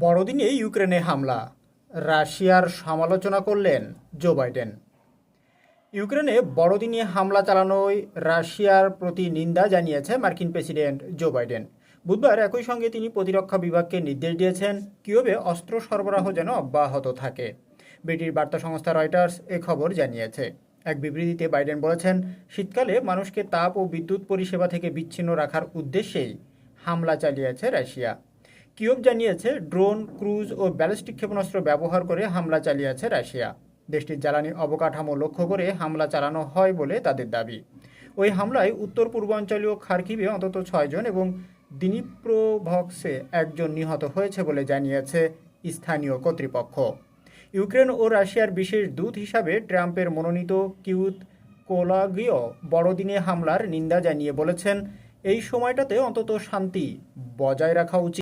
বড়দিনে ইউক্রেনে হামলা, রাশিয়ার সমালোচনা করলেন জো বাইডেন। ইউক্রেনে বড়দিনে হামলা চালানোয় রাশিয়ার প্রতি নিন্দা জানিয়েছে মার্কিন প্রেসিডেন্ট জো বাইডেন। বুধবার একই সঙ্গে তিনি প্রতিরক্ষা বিভাগকে নির্দেশ দিয়েছেন কিয়েভে অস্ত্র সরবরাহ যেন অব্যাহত থাকে। ব্রিটিশ বার্তা সংস্থা রয়টার্স এ খবর জানিয়েছে। এক বিবৃতিতে বাইডেন বলেছেন, শীতকালে মানুষকে তাপ ও বিদ্যুৎ পরিষেবা থেকে বিচ্ছিন্ন রাখার উদ্দেশ্যেই হামলা চালিয়েছে রাশিয়া। কিয়েভ জানিয়েছে ড্রোন, ক্রুজ ও ব্যালিস্টিক ক্ষেপণাস্ত্র ব্যবহার করে হামলা চালিয়েছে রাশিয়া। দেশটির জ্বালানি অবকাঠামো লক্ষ্য করে হামলা চালানো হয় বলে তাদের দাবি। ওই হামলায় উত্তর পূর্বাঞ্চলীয় খার্কিভে অন্তত 6 জন এবং দিনিপ্রোভক্সে 1 জন নিহত হয়েছে বলে জানিয়েছে স্থানীয় কর্তৃপক্ষ। ইউক্রেন ও রাশিয়ার বিশেষ দূত হিসাবে ট্রাম্পের মনোনীত কিউত কোলাগিও বড়দিনে হামলার নিন্দা জানিয়ে বলেছেন, এই সময়টাতে অন্তত শান্তি বজায় রাখা উচিত।